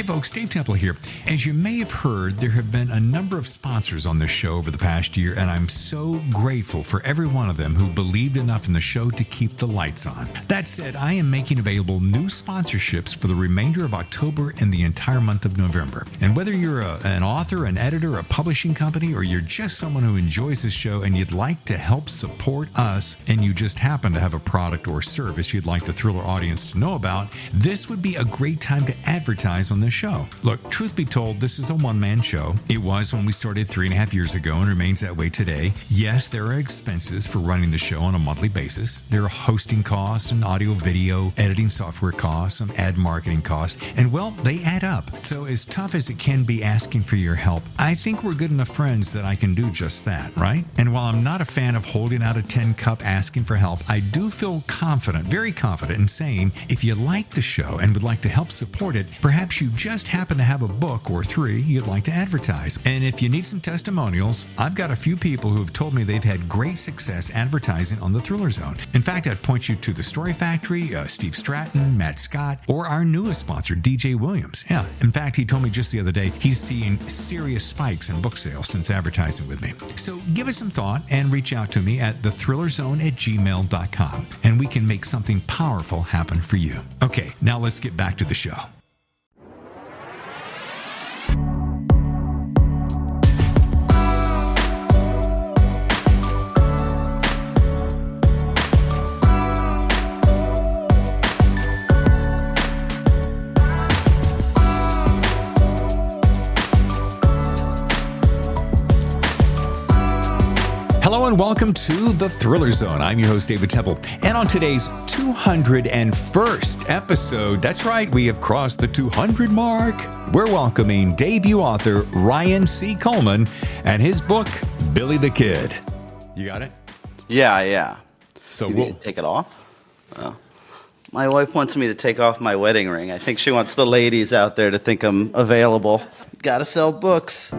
Hey folks, Dave Temple here. As you may have heard, there have been a number of sponsors on this show over the past year, and I'm so grateful for every one of them who believed enough in the show to keep the lights on. That said, I am making available new sponsorships for the remainder of October and the entire month of November. And whether you're an author, an editor, a publishing company, or you're just someone who enjoys this show and you'd like to help support us, and you just happen to have a product or service you'd like the Thriller audience to know about, this would be a great time to advertise on this show. Look, truth be told, this is a one-man show. It was when we started 3.5 years ago and remains that way today. Yes, there are expenses for running the show on a monthly basis. There are hosting costs and audio, video, editing software costs, some ad marketing costs, and well, they add up. So as tough as it can be asking for your help, I think we're good enough friends that I can do just that, right? And while I'm not a fan of holding out a 10-cup asking for help, I do feel confident, very confident in saying if you like the show and would like to help support it, perhaps you just happen to have a book or 3 you'd like to advertise. And if you need some testimonials, I've got a few people who have told me they've had great success advertising on the Thriller Zone. In fact, I'd point you to the Story Factory, Steve Stratton, Matt Scott, or our newest sponsor, DJ Williams. Yeah, in fact, he told me just the other day he's seeing serious spikes in book sales since advertising with me. So give it some thought and reach out to me at thethrillerzone@gmail.com, and we can make something powerful happen for you. Okay, now let's get back to the show. Hello and welcome to The Thriller Zone. I'm your host, David Temple. And on today's 201st episode, that's right, we have crossed the 200 mark. We're welcoming debut author Ryan C. Coleman and his book, Billy the Kid. You got it? Yeah. So we'll take it off? Oh. My wife wants me to take off my wedding ring. I think she wants the ladies out there to think I'm available. Gotta sell books.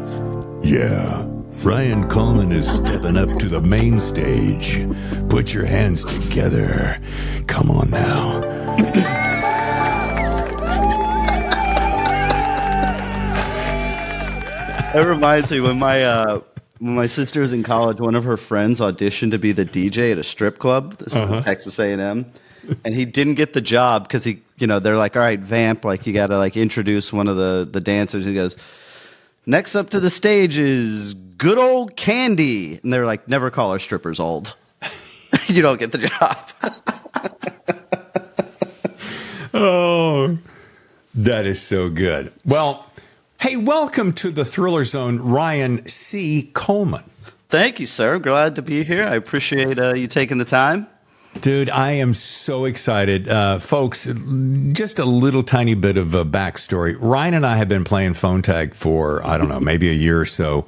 Yeah. Ryan Coleman is stepping up to the main stage. Put your hands together. Come on now. That reminds me when my sister was in college, one of her friends auditioned to be the DJ at a strip club. This is in Texas A&M. And he didn't get the job because they're like, all right, vamp, like you got to like introduce one of the dancers. He goes, next up to the stage is good old Candy. And they're like, never call our strippers old. You don't get the job. Oh, that is so good. Well, hey, welcome to the Thriller Zone, Ryan C. Coleman. Thank you, sir. Glad to be here. I appreciate you taking the time. Dude, I am so excited. Folks, just a little tiny bit of a backstory. Ryan and I have been playing phone tag for, I don't know, maybe a year or so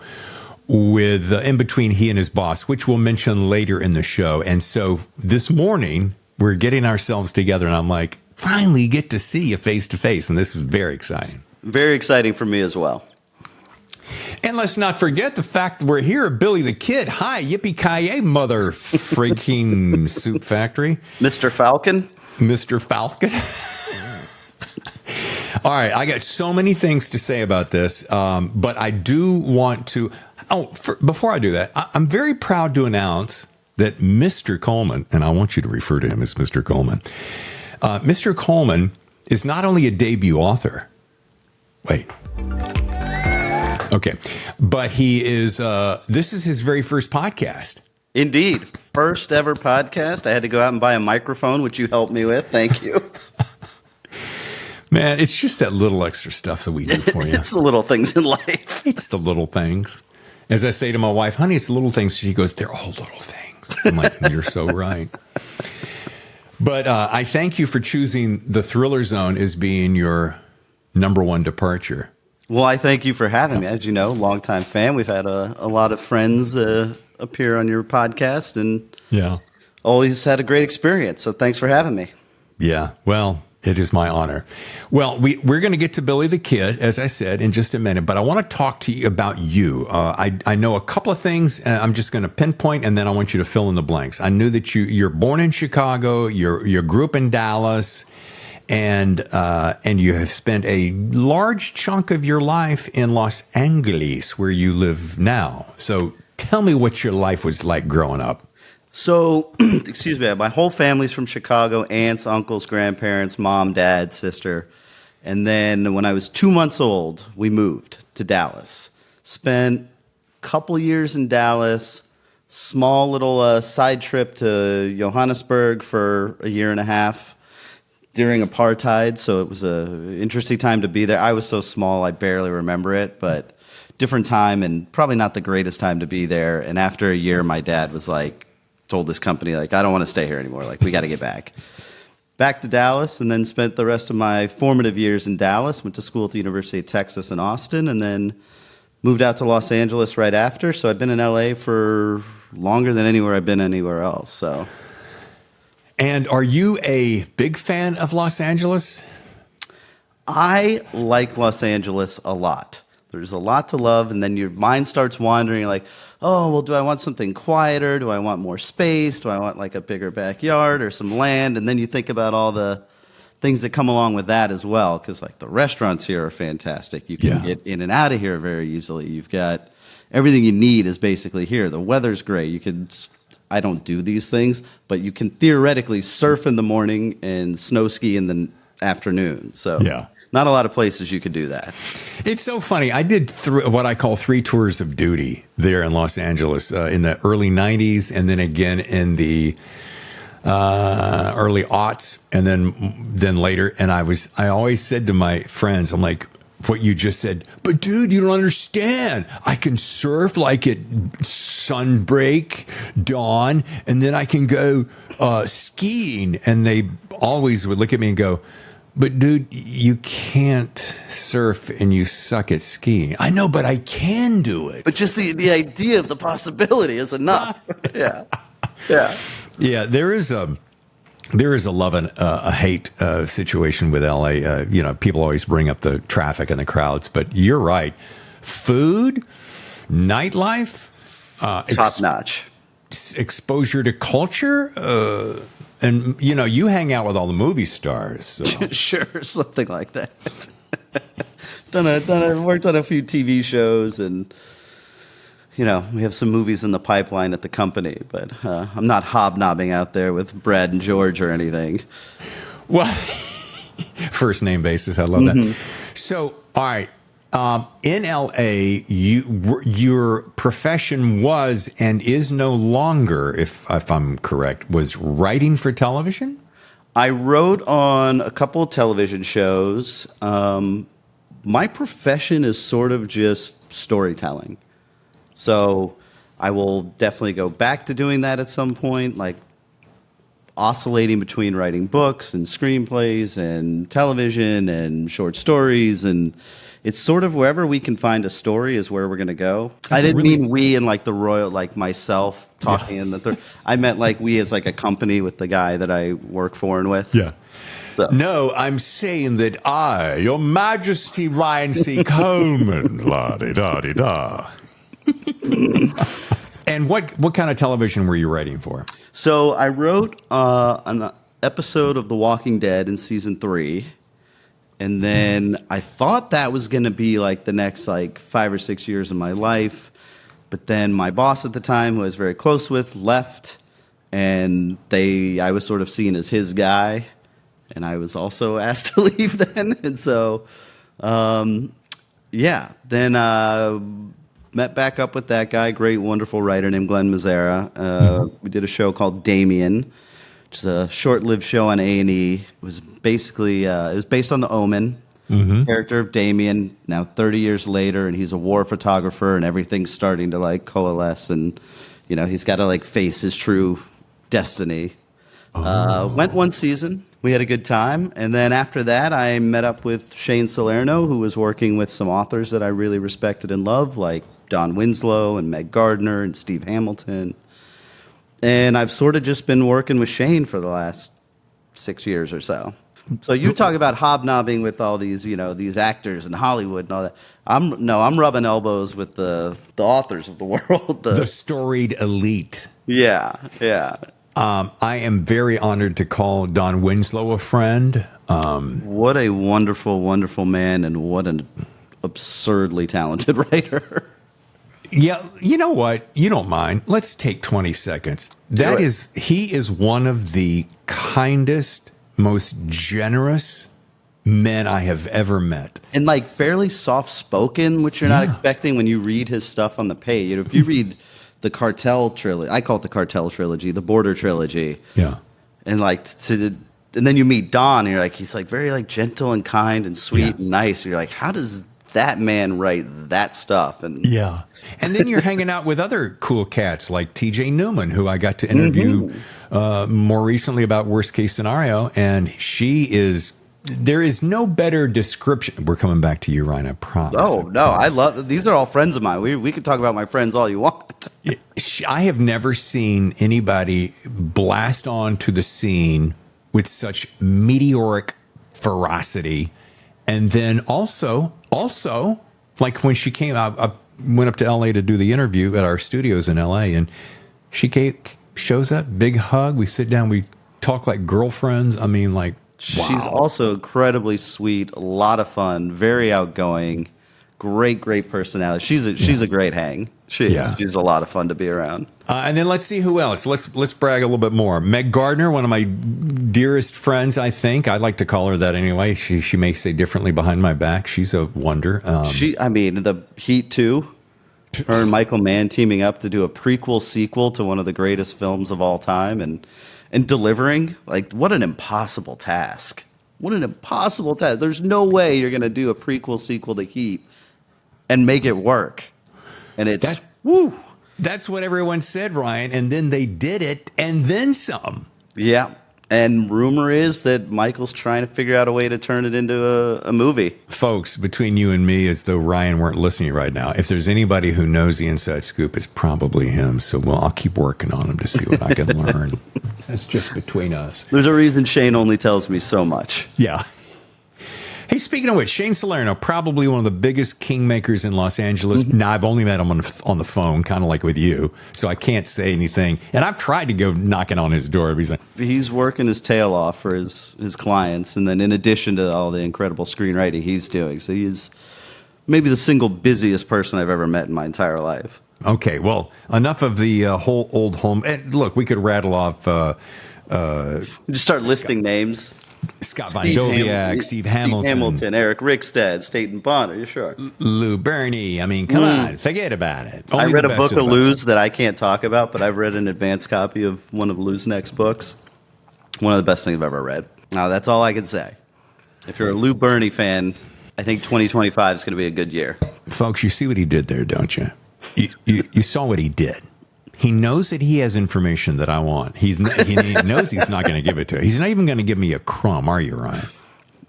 with in between he and his boss, which we'll mention later in the show. And so this morning, we're getting ourselves together, and I'm like, finally get to see you face to face. And this is very exciting. Very exciting for me as well. And let's not forget the fact that we're here at Billy the Kid. Hi, yippee-ki-yay, mother freaking soup factory. Mr. Falcon. Mr. Falcon. All right, I got so many things to say about this, but I do want to... before I do that, I'm very proud to announce that Mr. Coleman, and I want you to refer to him as Mr. Coleman, Mr. Coleman is not only a debut author... Wait... Okay, but he is, this is his very first podcast. Indeed. First ever podcast. I had to go out and buy a microphone, which you helped me with. Thank you. Man, it's just that little extra stuff that we do for you. It's the little things in life. It's the little things. As I say to my wife, honey, it's the little things. She goes, they're all little things. I'm like, you're so right. But I thank you for choosing the Thriller Zone as being your number one departure. Well, I thank you for having me. As you know, longtime fan. We've had a lot of friends appear on your podcast, and always had a great experience. So thanks for having me. Yeah, well, it is my honor. Well, we're going to get to Billy the Kid, as I said, in just a minute, but I want to talk to you about you. I know a couple of things, and I'm just going to pinpoint, and then I want you to fill in the blanks. I knew that you're born in Chicago, you grew up in Dallas, and you have spent a large chunk of your life in Los Angeles, where you live now. So tell me what your life was like growing up. So, excuse me, my whole family's from Chicago, aunts, uncles, grandparents, mom, dad, sister. And then when I was 2 months old, we moved to Dallas. Spent a couple years in Dallas, small little side trip to Johannesburg for a year and a half during apartheid. So it was an interesting time to be there. I was so small, I barely remember it, but different time and probably not the greatest time to be there. And after a year, my dad was like, told this company, like, I don't want to stay here anymore. Like, we got to get back. Back to Dallas, and then spent the rest of my formative years in Dallas. Went to school at the University of Texas in Austin, and then moved out to Los Angeles right after. So I've been in LA for longer than anywhere I've been anywhere else. So. And are you a big fan of Los Angeles? I like Los Angeles a lot. There's a lot to love, and then your mind starts wandering like, oh, well, do I want something quieter? Do I want more space? Do I want like a bigger backyard or some land? And then you think about all the things that come along with that as well, because like the restaurants here are fantastic. You can get in and out of here very easily. You've got everything you need is basically here. The weather's great. I don't do these things, but you can theoretically surf in the morning and snow ski in the afternoon. So not a lot of places you could do that. It's so funny. I did what I call 3 tours of duty there in Los Angeles in the early 90s, and then again in the early aughts, and then later. And I always said to my friends, I'm like, what you just said, but dude, you don't understand. I can surf like at sunbreak, dawn, and then I can go skiing. And they always would look at me and go, but dude, you can't surf and you suck at skiing. I know, but I can do it. But just the idea of the possibility is enough. Yeah. There is a love and a hate situation with LA. People always bring up the traffic and the crowds, but you're right. Food, nightlife, top notch. Exposure to culture, and you hang out with all the movie stars. So. Sure, something like that. Worked on a few TV shows, and we have some movies in the pipeline at the company. But I'm not hobnobbing out there with Brad and George or anything. Well, first name basis, I love that. So, all right. In LA, your profession was and is no longer, if I'm correct, was writing for television? I wrote on a couple of television shows. My profession is sort of just storytelling. So I will definitely go back to doing that at some point, like oscillating between writing books and screenplays and television and short stories, and it's sort of wherever we can find a story is where we're going to go. I didn't mean we and like the royal, like myself talking in the third. I meant like we as like a company with the guy that I work for and with. Yeah. So. No, I'm saying that I, Your Majesty Ryan C. Coleman, la-di-da-di-da. And what kind of television were you writing for? So I wrote an episode of The Walking Dead in season 3. And then I thought that was going to be like the next like 5 or 6 years of my life. But then my boss at the time, who I was very close with, left. And I was sort of seen as his guy. And I was also asked to leave then. And so, then met back up with that guy, great, wonderful writer named Glenn Mazzara. We did a show called Damien, which is a short-lived show on A&E. It was basically it was based on the Omen character of Damien. Now 30 years later, and he's a war photographer, and everything's starting to like coalesce, and he's got to like face his true destiny. Went one season. We had a good time, and then after that, I met up with Shane Salerno, who was working with some authors that I really respected and loved, like Don Winslow and Meg Gardner and Steve Hamilton. And I've sort of just been working with Shane for the last 6 years or so. So you talk about hobnobbing with all these, these actors in Hollywood and all that. I'm rubbing elbows with the authors of the world. The storied elite. Yeah. I am very honored to call Don Winslow a friend. What a wonderful, wonderful man, and what an absurdly talented writer. Yeah, you know what? You don't mind. Let's take 20 seconds. He is one of the kindest, most generous men I have ever met. And like fairly soft spoken, which you're not expecting when you read his stuff on the page. You know, if you read the Cartel trilogy, I call it the Cartel trilogy, the Border trilogy. Yeah. And like and then you meet Don, and you're like, he's like very like gentle and kind and sweet and nice. And you're like, how does that man write that stuff? And and then you're hanging out with other cool cats like TJ Newman, who I got to interview more recently about Worst Case Scenario, and there is no better description. We're coming back to you, Ryan, I promise. Oh, no, I love, these are all friends of mine. We can talk about my friends all you want. I have never seen anybody blast onto the scene with such meteoric ferocity. And then also, like when she came out, I went up to LA to do the interview at our studios in LA, and she shows up, big hug. We sit down, we talk like girlfriends. I mean, like, wow. She's also incredibly sweet, a lot of fun, very outgoing, great personality. She's a great hang. She's a lot of fun to be around. And then let's see who else. Let's brag a little bit more. Meg Gardner, one of my dearest friends, I think. I like to call her that anyway. She may say differently behind my back. She's a wonder. The Heat 2, her and Michael Mann teaming up to do a prequel sequel to one of the greatest films of all time, and delivering, like, what an impossible task. What an impossible task. There's no way you're going to do a prequel sequel to Heat and make it work. And that's what everyone said, Ryan. And then they did it, and then some. Yeah. And rumor is that Michael's trying to figure out a way to turn it into a movie. Folks, between you and me, as though Ryan weren't listening right now, if there's anybody who knows the inside scoop, it's probably him. So I'll keep working on him to see what I can learn. That's just between us. There's a reason Shane only tells me so much. Yeah. Hey, speaking of which, Shane Salerno, probably one of the biggest kingmakers in Los Angeles. Now, I've only met him on the phone, kind of like with you, so I can't say anything. And I've tried to go knocking on his door. But he's working his tail off for his clients, and then in addition to all the incredible screenwriting he's doing. So he's maybe the single busiest person I've ever met in my entire life. Okay, well, enough of the whole old home. And look, we could rattle off... just start listing names. Scott Von Doviak, Steve Hamilton, Eric Rickstead, Staten Bond. Are you sure? Lou Berney. I mean, come on, forget about it. I read a book of Lou's that I can't talk about, but I've read an advanced copy of one of Lou's next books. One of the best things I've ever read. Now, that's all I can say. If you're a Lou Berney fan, I think 2025 is going to be a good year. Folks, you see what he did there, don't you? You saw what he did. He knows that he has information that I want. He knows he's not going to give it to me. He's not even going to give me a crumb, are you, Ryan?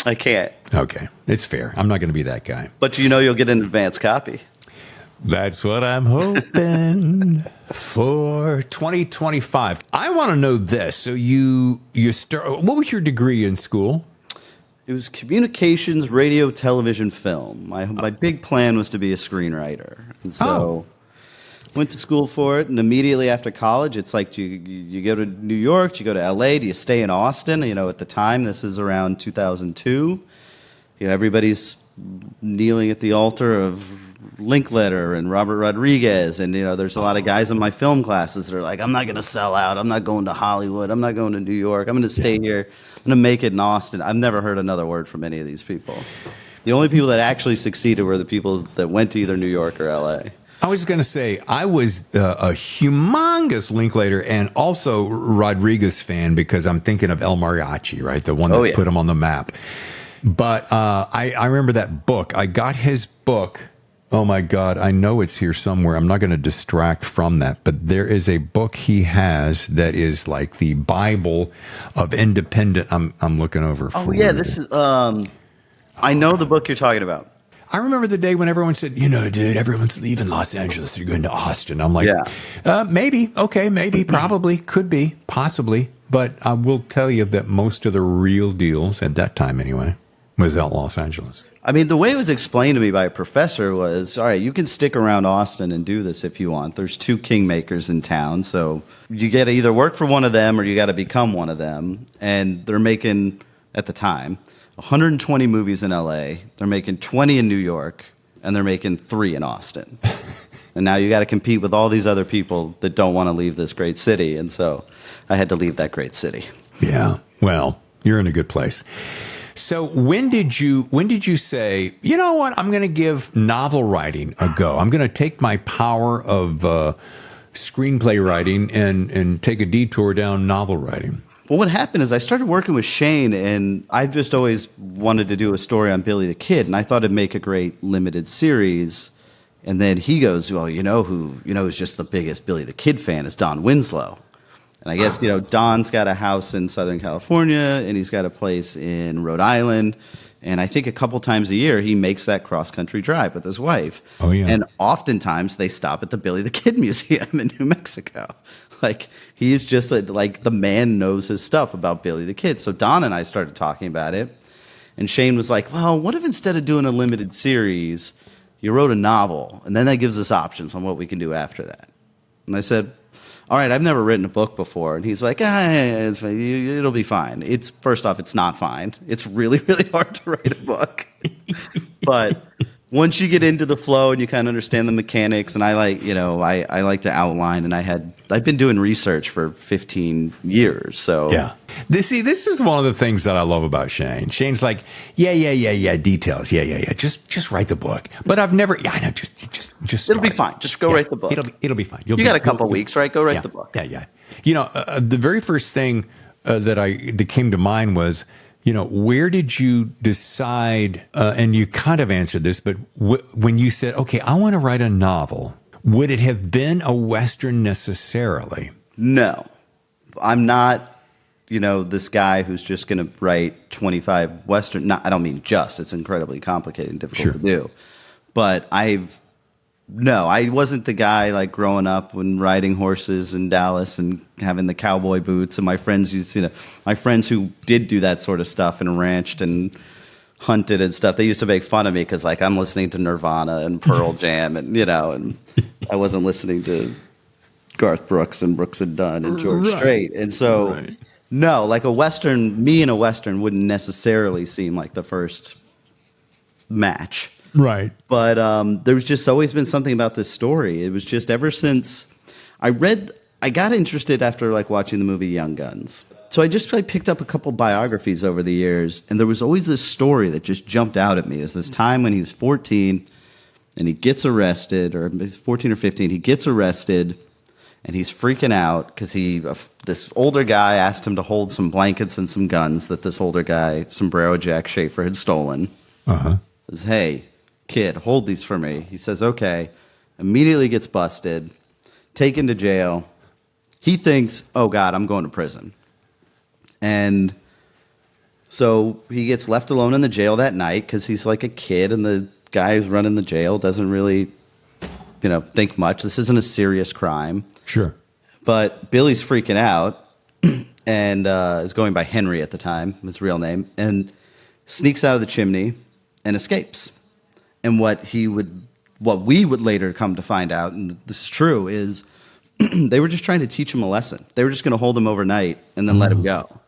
I can't. Okay, it's fair. I'm not going to be that guy. But you'll get an advance copy. That's what I'm hoping for 2025. I want to know this. So you start. What was your degree in school? It was communications, radio, television, film. My big plan was to be a screenwriter, and so. Went to school for it, and immediately after college, it's like you go to New York, you go to LA, do you stay in Austin? At the time, this is around 2002. Everybody's kneeling at the altar of Linkletter and Robert Rodriguez, and there's a lot of guys in my film classes that are like, I'm not going to sell out, I'm not going to Hollywood, I'm not going to New York, I'm going to stay here, I'm going to make it in Austin. I've never heard another word from any of these people. The only people that actually succeeded were the people that went to either New York or LA. I was going to say, I was a humongous Linklater and also Rodriguez fan because I'm thinking of El Mariachi, right? The one that put him on the map. But I remember that book. I got his book. Oh, my God. I know it's here somewhere. I'm not going to distract from that. But there is a book he has that is like the Bible of independent. I'm looking over. This is. I know the book you're talking about. I remember the day when everyone said, dude, everyone's leaving Los Angeles. They're going to Austin. I'm like, maybe. Okay, maybe, probably, could be, possibly. But I will tell you that most of the real deals, at that time anyway, was out Los Angeles. I mean, the way it was explained to me by a professor was, all right, you can stick around Austin and do this if you want. There's two kingmakers in town. So you get to either work for one of them or you got to become one of them. And they're making at the time, 120 movies in LA. They're making 20 in New York, and they're making 3 in Austin. And now you got to compete with all these other people that don't want to leave this great city. And so I had to leave that great city. Yeah. Well, you're in a good place. So when did you say, you know what, I'm going to give novel writing a go. I'm going to take my power of screenplay writing and take a detour down novel writing? Well, what happened is I started working with Shane, and I've just always wanted to do a story on Billy the Kid, and I thought it'd make a great limited series. And then he goes, well, who's just the biggest Billy the Kid fan is Don Winslow. And I guess, Don's got a house in Southern California, and he's got a place in Rhode Island. And I think a couple times a year, he makes that cross-country drive with his wife. Oh, yeah. And oftentimes, they stop at the Billy the Kid Museum in New Mexico. Like, he's just like the man knows his stuff about Billy the Kid. So Don and I started talking about it. And Shane was like, well, what if instead of doing a limited series, you wrote a novel? And then that gives us options on what we can do after that. And I said, all right, I've never written a book before. And he's like, it'll be fine. First off, it's not fine. It's really, really hard to write a book. But once you get into the flow and you kind of understand the mechanics, and I like to outline, and I've been doing research for 15 years. So yeah, this is one of the things that I love about Shane. Shane's like, yeah, details, yeah, just write the book. But I've never, I know, just it'll be fine. Just go write the book. It'll be fine. You got a couple weeks, right? Go write the book. Yeah. The very first thing that came to mind was, where did you decide, and you kind of answered this, but when you said, okay, I want to write a novel, would it have been a Western necessarily? No. I'm not, this guy who's just going to write 25 Western. I don't mean just. It's incredibly complicated and difficult to do. But I wasn't the guy like growing up when riding horses in Dallas and having the cowboy boots. And my friends who did do that sort of stuff and ranched and hunted and stuff, they used to make fun of me because like I'm listening to Nirvana and Pearl Jam and and I wasn't listening to Garth Brooks and Brooks and Dunn and George Strait. And so no, like me in a Western wouldn't necessarily seem like the first match. Right. But there's just always been something about this story. It was just ever since I got interested after like watching the movie Young Guns. So I just picked up a couple biographies over the years, and there was always this story that just jumped out at me. Is this time when he was 14 and he gets arrested, or he's 14 or 15, he gets arrested and he's freaking out because this older guy asked him to hold some blankets and some guns that this older guy, Sombrero Jack Schaefer, had stolen. Says, hey, kid, hold these for me. He says, okay. Immediately gets busted, taken to jail. He thinks, oh, God, I'm going to prison. And so he gets left alone in the jail that night because he's like a kid, and the guy who's running the jail doesn't really, think much. This isn't a serious crime. Sure. But Billy's freaking out and is going by Henry at the time, his real name, and sneaks out of the chimney and escapes. And what we would later come to find out, and this is true, is they were just trying to teach him a lesson. They were just going to hold him overnight and then let him go.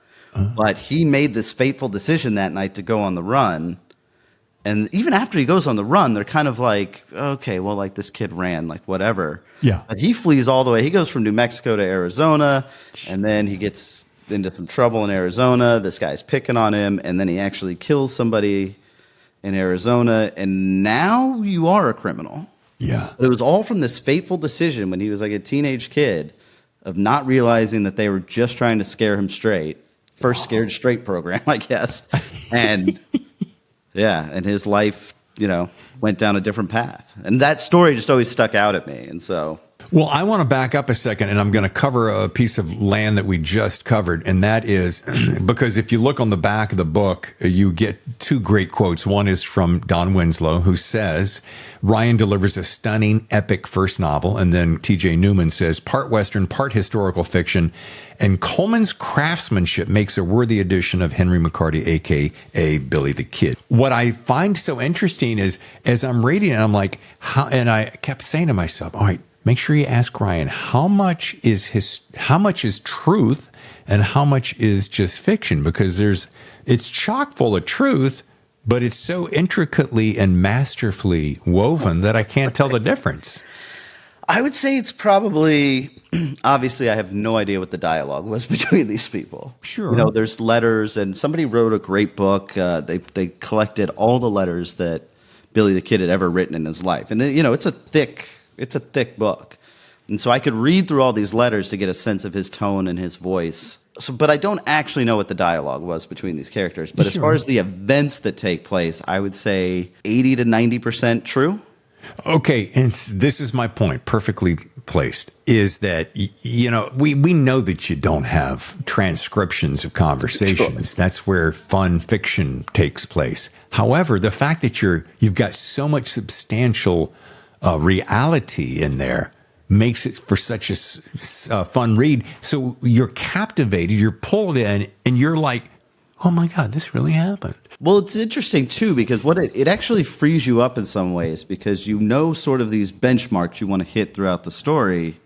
But he made this fateful decision that night to go on the run. And even after he goes on the run, they're kind of like, okay, well, like this kid ran, like whatever. Yeah. But he flees all the way. He goes from New Mexico to Arizona, and then he gets into some trouble in Arizona. This guy's picking on him, and then he actually kills somebody in Arizona, and now you are a criminal. Yeah. But it was all from this fateful decision when he was like a teenage kid of not realizing that they were just trying to scare him straight. First Scared Straight program, I guess. And yeah, and his life, went down a different path. And that story just always stuck out at me. And so, well, I want to back up a second, and I'm going to cover a piece of land that we just covered. And that is because if you look on the back of the book, you get two great quotes. One is from Don Winslow, who says, Ryan delivers a stunning, epic first novel. And then T.J. Newman says, part Western, part historical fiction. And Coleman's craftsmanship makes a worthy addition of Henry McCarty, a.k.a. Billy the Kid. What I find so interesting is, as I'm reading it, I'm like, how? And I kept saying to myself, all right, make sure you ask Ryan how much is truth and how much is just fiction, because it's chock full of truth, but it's so intricately and masterfully woven that I can't tell the difference. I would say it's probably, obviously, I have no idea what the dialogue was between these people. Sure. There's letters, and somebody wrote a great book. They collected all the letters that Billy the Kid had ever written in his life. And, it's a thick book. And so I could read through all these letters to get a sense of his tone and his voice. But I don't actually know what the dialogue was between these characters. But as far as the events that take place, I would say 80 to 90% true. Okay, and this is my point, perfectly placed, is that, we know that you don't have transcriptions of conversations. Sure. That's where fun fiction takes place. However, the fact that you've got so much substantial reality in there makes it for such a fun read. So you're captivated, you're pulled in, and you're like, oh my God, this really happened. Well, it's interesting, too, because it actually frees you up in some ways, because sort of these benchmarks you want to hit throughout the story.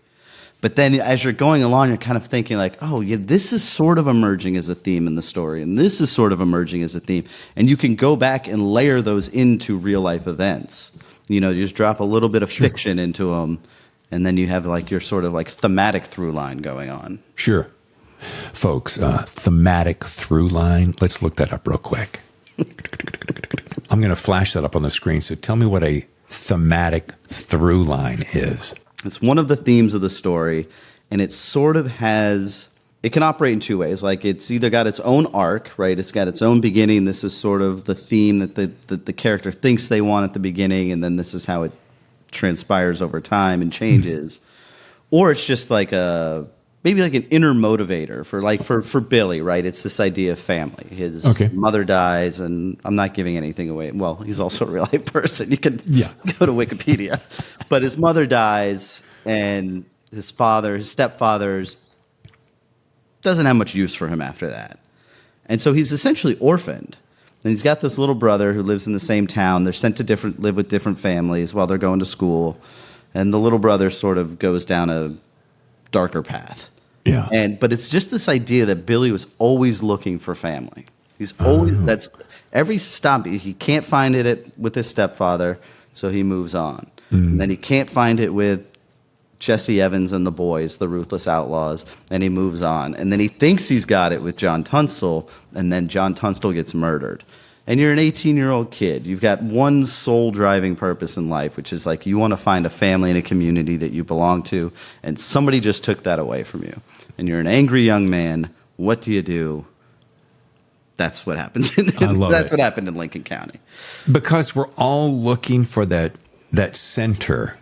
But then as you're going along, you're kind of thinking like, oh, yeah, this is sort of emerging as a theme in the story, and this is sort of emerging as a theme. And you can go back and layer those into real life events. You just drop a little bit of fiction into them, and then you have like your sort of like thematic through line going on. Sure. Folks, thematic through line. Let's look that up real quick. I'm going to flash that up on the screen. So tell me what a thematic through line is. It's one of the themes of the story, and it sort of it can operate in two ways. Like it's either got its own arc, right? It's got its own beginning. This is sort of the theme that the character thinks they want at the beginning, and then this is how it transpires over time and changes. Or it's just like maybe like an inner motivator for Billy, right? It's this idea of family. His mother dies, and I'm not giving anything away. Well, he's also a real life person. You can go to Wikipedia. But his mother dies, and his stepfather's doesn't have much use for him after that. And so he's essentially orphaned. And he's got this little brother who lives in the same town. They're sent to live with different families while they're going to school. And the little brother sort of goes down a darker path. Yeah. But it's just this idea that Billy was always looking for family. He's always that's every stop he can't find it with his stepfather, so he moves on. And then he can't find it with Jesse Evans and the boys, the Ruthless Outlaws, and he moves on. And then he thinks he's got it with John Tunstall, and then John Tunstall gets murdered. And you're an 18-year-old kid. You've got one sole driving purpose in life, which is like you want to find a family and a community that you belong to, and somebody just took that away from you. And you're an angry young man. What do you do? That's what happens. That's what happened in Lincoln County. Because we're all looking for that center,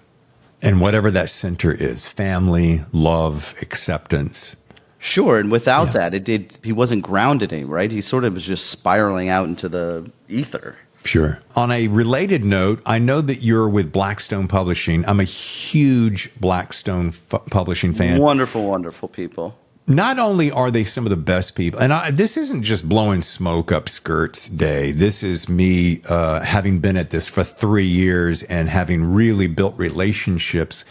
and whatever that center is, family, love, acceptance. Sure, and without that, he wasn't grounded in, right? He sort of was just spiraling out into the ether. Sure. On a related note, I know that you're with Blackstone Publishing. I'm a huge Blackstone Publishing fan. Wonderful, wonderful people. Not only are they some of the best people, and this isn't just blowing smoke up skirts day. This is me having been at this for 3 years and having really built relationships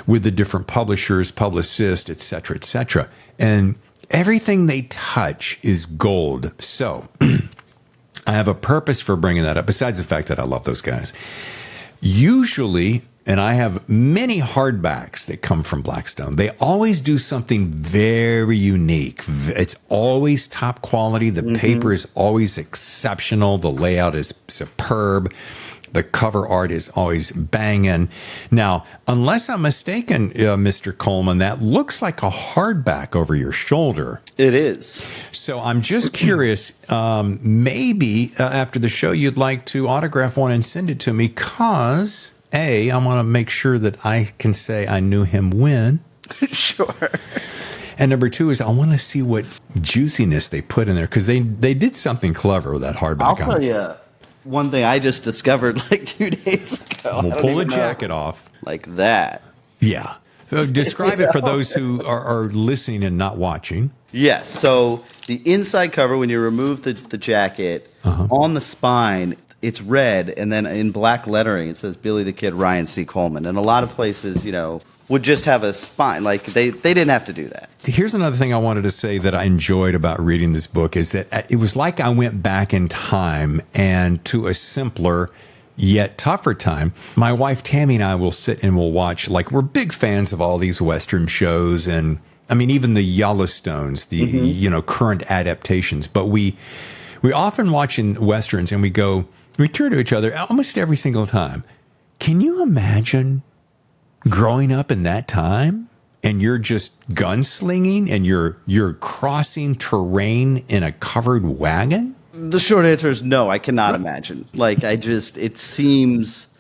with the different publishers, publicists, et cetera, et cetera. And everything they touch is gold. So I have a purpose for bringing that up, besides the fact that I love those guys. Usually, and I have many hardbacks that come from Blackstone, they always do something very unique. It's always top quality. The paper is always exceptional. The layout is superb. The cover art is always banging. Now, unless I'm mistaken, Mr. Coleman, that looks like a hardback over your shoulder. It is. So I'm just curious, maybe after the show you'd like to autograph one and send it to me, because I want to make sure that I can say I knew him when. Sure. And number two is I want to see what juiciness they put in there, because they did something clever with that hardback. I'll tell you one thing I just discovered like 2 days ago. We'll pull the jacket off. Like that. Yeah. So describe it for those who are listening and not watching. Yes. So the inside cover, when you remove the jacket, on the spine, it's red, and then in black lettering, it says Billy the Kid, Ryan C. Coleman. And a lot of places, would just have a spine. Like they didn't have to do that. Here's another thing I wanted to say that I enjoyed about reading this book is that it was like I went back in time and to a simpler yet tougher time. My wife Tammy and I will sit and we'll watch, like we're big fans of all these Western shows, and I mean even the Yellowstones, the current adaptations. But we often watch in Westerns and we turn to each other almost every single time. Can you imagine growing up in that time and you're just gunslinging and you're crossing terrain in a covered wagon? The short answer is no, I cannot imagine. Like, it seems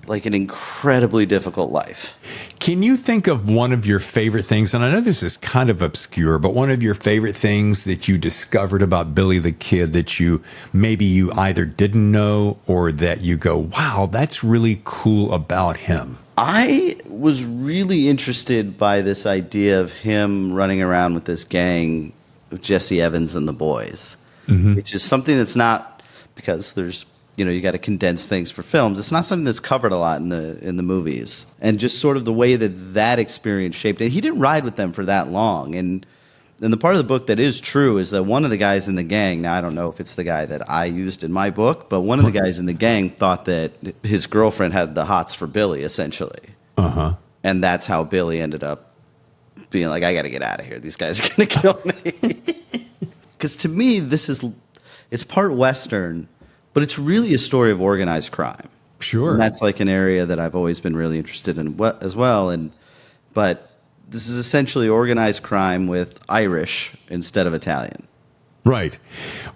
like an incredibly difficult life. Can you think of one of your favorite things? And I know this is kind of obscure, but one of your favorite things that you discovered about Billy the Kid that you either didn't know or that you go, wow, that's really cool about him. I was really interested by this idea of him running around with this gang of Jesse Evans and the boys, which is something that's not, because there's, you got to condense things for films. It's not something that's covered a lot in the movies, and just sort of the way that experience shaped it. He didn't ride with them for that long, and the part of the book that is true is that one of the guys in the gang, now I don't know if it's the guy that I used in my book, but one of the guys in the gang thought that his girlfriend had the hots for Billy, essentially. And that's how Billy ended up being like, I got to get out of here. These guys are going to kill me. Because to me, it's part Western, but it's really a story of organized crime. Sure. And that's like an area that I've always been really interested in as well. But this is essentially organized crime with Irish instead of Italian. Right.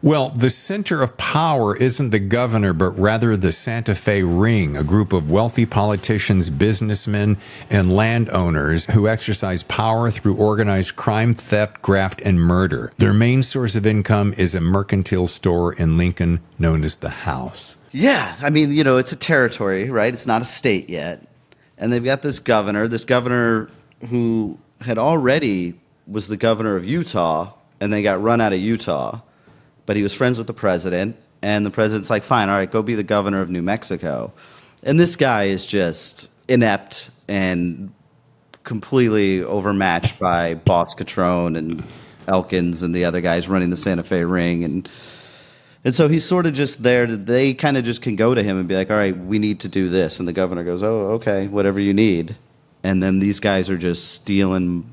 Well, the center of power isn't the governor, but rather the Santa Fe Ring, a group of wealthy politicians, businessmen, and landowners who exercise power through organized crime, theft, graft, and murder. Their main source of income is a mercantile store in Lincoln known as the House. Yeah. I mean, it's a territory, right? It's not a state yet. And they've got this governor who had already was the governor of Utah, and they got run out of Utah, but he was friends with the president, and the president's like, fine, all right, go be the governor of New Mexico. And this guy is just inept and completely overmatched by Boss Catrone and Elkins and the other guys running the Santa Fe Ring. And so he's sort of just there. They kind of just can go to him and be like, all right, we need to do this. And the governor goes, oh, okay, whatever you need. And then these guys are just stealing,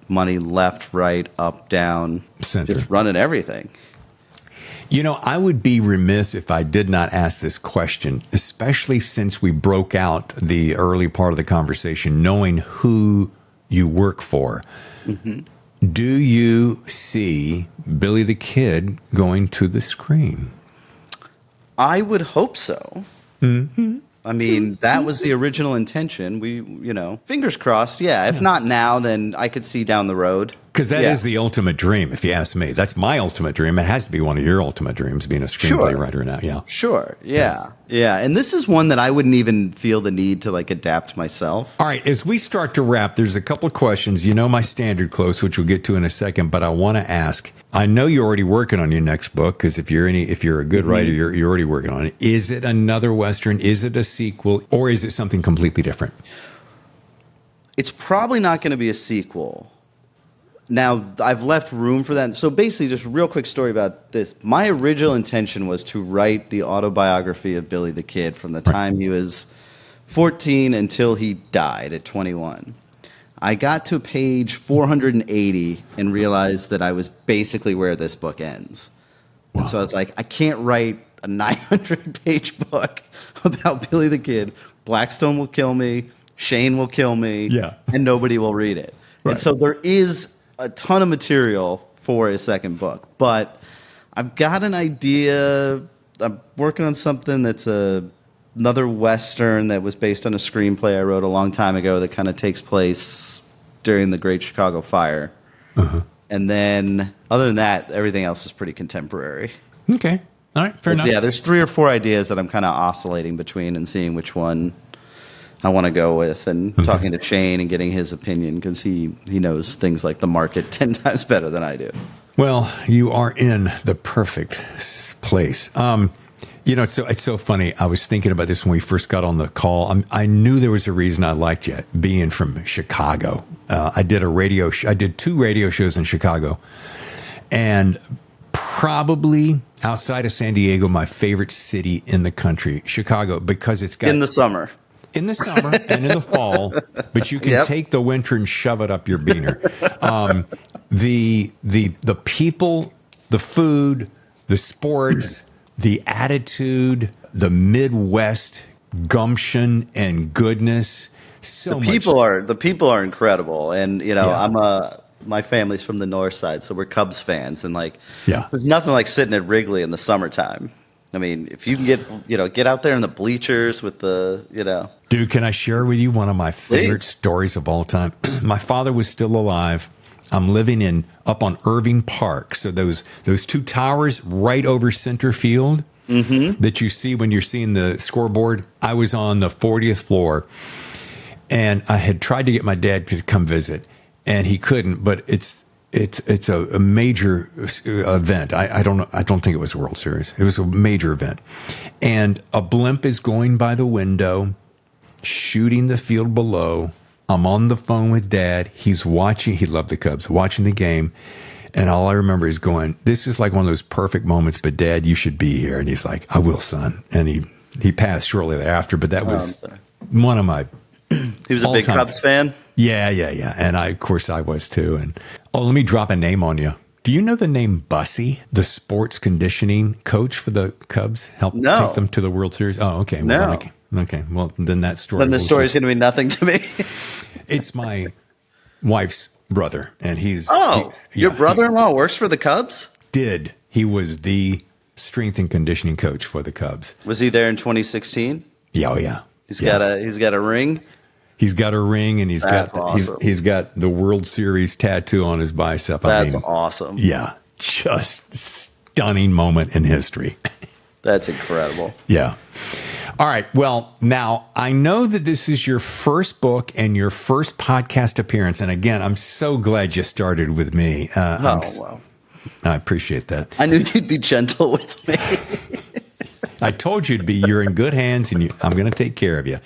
money left, right, up, down, Center. Just running everything. I would be remiss if I did not ask this question, especially since we broke out the early part of the conversation, knowing who you work for. Do you see Billy the Kid going to the screen? I would hope so. I mean, that was the original intention. We, fingers crossed. Yeah. If not now, then I could see down the road. Because that is the ultimate dream, if you ask me. That's my ultimate dream. It has to be one of your ultimate dreams, being a screenplay writer now. Yeah. Sure. Yeah. And this is one that I wouldn't even feel the need to adapt myself. All right. As we start to wrap, there's a couple of questions. My standard close, which we'll get to in a second, but I want to ask. I know you're already working on your next book, because if you're a good writer, you're already working on it. Is it another Western? Is it a sequel? Or is it something completely different? It's probably not going to be a sequel. Now, I've left room for that. So basically, just a real quick story about this. My original intention was to write the autobiography of Billy the Kid from the time he was 14 until he died at 21. I got to page 480 and realized that I was basically where this book ends. Wow. And so I was like, I can't write a 900-page book about Billy the Kid. Blackstone will kill me, Shane will kill me, and nobody will read it. Right. And so there is a ton of material for a second book, but I've got an idea. I'm working on something that's another Western that was based on a screenplay I wrote a long time ago that kind of takes place during the Great Chicago Fire. And then other than that, everything else is pretty contemporary. Okay. All right. Fair enough. Yeah, there's 3 or 4 ideas that I'm kind of oscillating between and seeing which one I want to go with, and talking to Shane and getting his opinion, because he knows things like the market 10 times better than I do. Well, you are in the perfect place. It's so funny. I was thinking about this when we first got on the call. I knew there was a reason I liked you, being from Chicago. I did I did 2 radio shows in Chicago, and probably outside of San Diego, my favorite city in the country, Chicago, because it's got in the summer. In the summer and in the fall, but you can take the winter and shove it up your beaner. The people, the food, the sports, the attitude, the Midwest gumption and goodness. The people are incredible, and my family's from the north side, so we're Cubs fans, and there's nothing like sitting at Wrigley in the summertime. I mean, if you can get out there in the bleachers with Dude, can I share with you one of my favorite stories of all time? My father was still alive. I'm living up on Irving Park. So those 2 towers right over center field that you see when you're seeing the scoreboard. I was on the 40th floor, and I had tried to get my dad to come visit, and he couldn't, but it's a major event. I don't think it was a World Series. It was a major event. And a blimp is going by the window, shooting the field below. I'm on the phone with Dad. He's watching. He loved the Cubs, watching the game. And all I remember is going, this is like one of those perfect moments, but Dad, you should be here. And he's like, I will, son. And he passed shortly thereafter, but that was one of my He was a big Cubs fan? Yeah. And of course I was too. And let me drop a name on you. Do you know the name Bussy, the sports conditioning coach for the Cubs? Helped take them to the World Series? Oh, okay. Well, okay. Well, then that story. Then the story's going to be nothing to me. It's my wife's brother, and he's... your brother-in-law works for the Cubs? He was the strength and conditioning coach for the Cubs. Was he there in 2016? Yeah, oh yeah. He's got a ring? He's got a ring, and he's got the World Series tattoo on his bicep. That's awesome. Yeah, just stunning moment in history. That's incredible. Yeah. All right. Well, now I know that this is your first book and your first podcast appearance, and again, I'm so glad you started with me. Wow. I appreciate that. I knew you'd be gentle with me. I told you you're in good hands, and I'm going to take care of you.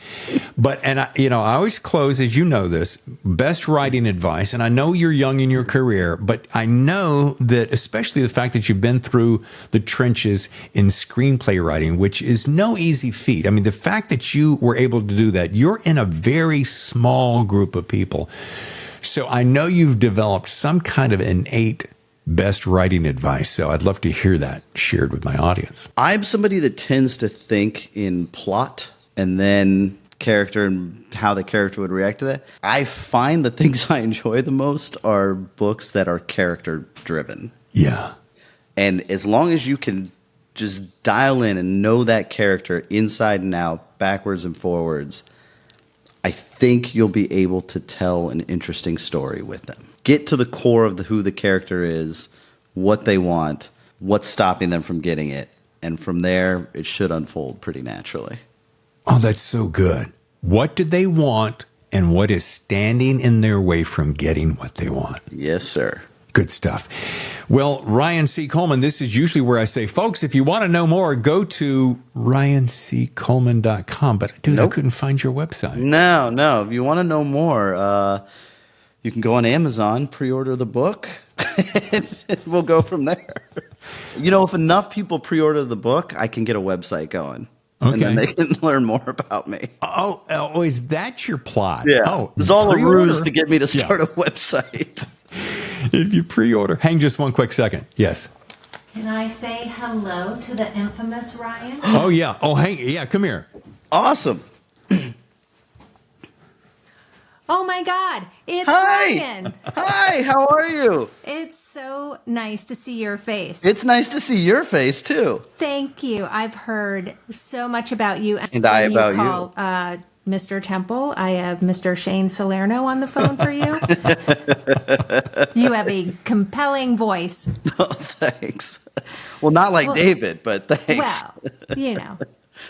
I always close, as you know this, best writing advice. And I know you're young in your career, but I know that especially the fact that you've been through the trenches in screenplay writing, which is no easy feat. I mean, the fact that you were able to do that, you're in a very small group of people. So I know you've developed some kind of innate best writing advice. So I'd love to hear that shared with my audience. I'm somebody that tends to think in plot and then character and how the character would react to that. I find the things I enjoy the most are books that are character driven. Yeah. And as long as you can just dial in and know that character inside and out, backwards and forwards, I think you'll be able to tell an interesting story with them. Get to the core of who the character is, what they want, what's stopping them from getting it. And from there, it should unfold pretty naturally. Oh, that's so good. What do they want, and what is standing in their way from getting what they want? Yes, sir. Good stuff. Well, Ryan C. Coleman, this is usually where I say, folks, if you want to know more, go to ryanccoleman.com. But, dude, I couldn't find your website. No. If you want to know more, you can go on Amazon, pre-order the book, and we'll go from there. If enough people pre-order the book, I can get a website going. Okay. And then they can learn more about me. Oh, is that your plot? Yeah. Oh, it's all a ruse to get me to start a website. If you pre-order, hang just one quick second. Yes. Can I say hello to the infamous Ryan? Oh, yeah. Oh, come here. Awesome. Oh my God, it's Ryan. Hi, how are you? It's so nice to see your face. It's nice to see your face too. Thank you. I've heard so much about you. And I about you. Mr. Temple, I have Mr. Shane Salerno on the phone for you. You have a compelling voice. Oh, thanks. Well, not like David, but thanks. Well,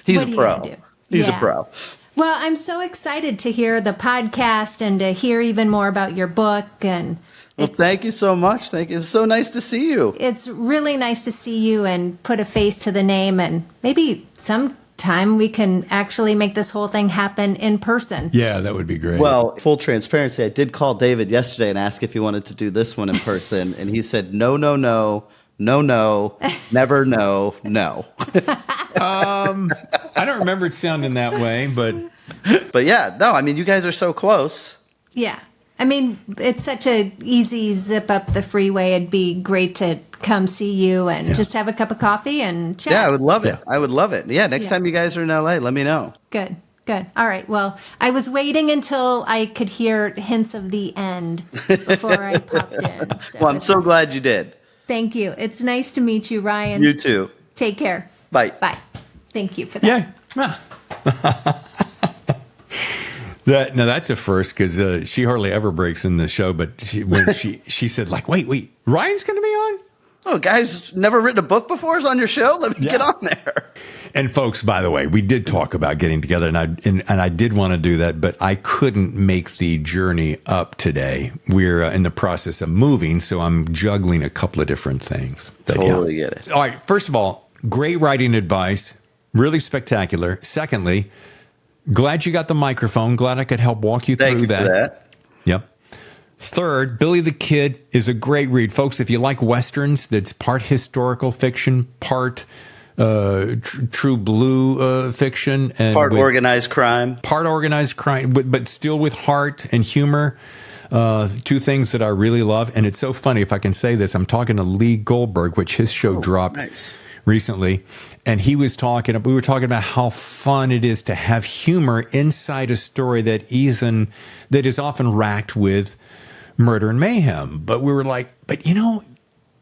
He's a pro. He's a pro. Well, I'm so excited to hear the podcast and to hear even more about your book. And Well, thank you so much. Thank you. It's so nice to see you. It's really nice to see you and put a face to the name, and maybe sometime we can actually make this whole thing happen in person. Yeah, that would be great. Well, full transparency, I did call David yesterday and ask if he wanted to do this one in person, and he said, no, no, no, no, no, never, no, no. I don't remember it sounding that way, But yeah, no, I mean, you guys are so close. Yeah. I mean, it's such a easy zip up the freeway. It'd be great to come see you and just have a cup of coffee and chat. Yeah, I would love it. I would love it. Yeah, next time you guys are in LA, let me know. Good. All right. Well, I was waiting until I could hear hints of the end before I popped in. So Well, I'm so glad you did. Thank you. It's nice to meet you, Ryan. You too. Take care. Bye. Bye. Thank you for that. yeah. That's a first because she hardly ever breaks in the show. But when she said like, wait, Ryan's going to be on? Oh, guys, never written a book before is on your show? Let me get on there. And folks, by the way, we did talk about getting together, and I did want to do that, but I couldn't make the journey up today. We're in the process of moving, so I'm juggling a couple of different things. But, Totally get it. All right, first of all, great writing advice, really spectacular. Secondly, glad you got the microphone. Glad I could help walk you through that. For that. Yep. Third, Billy the Kid is a great read. Folks, if you like Westerns, that's part historical fiction, part true blue fiction. And Part organized crime. Part organized crime, but still with heart and humor. Two things that I really love. And it's so funny, if I can say this, I'm talking to Lee Goldberg, which his show dropped recently. And we were talking about how fun it is to have humor inside a story that is often racked with murder and mayhem. But we were like,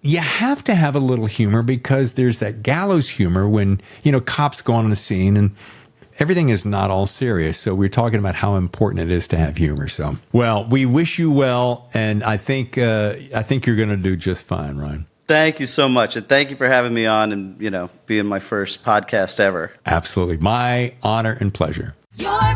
you have to have a little humor because there's that gallows humor when, cops go on the scene and everything is not all serious. So we're talking about how important it is to have humor. So, well, we wish you well. And I think you're going to do just fine, Ryan. Thank you so much. And thank you for having me on and, being my first podcast ever. Absolutely. My honor and pleasure. Your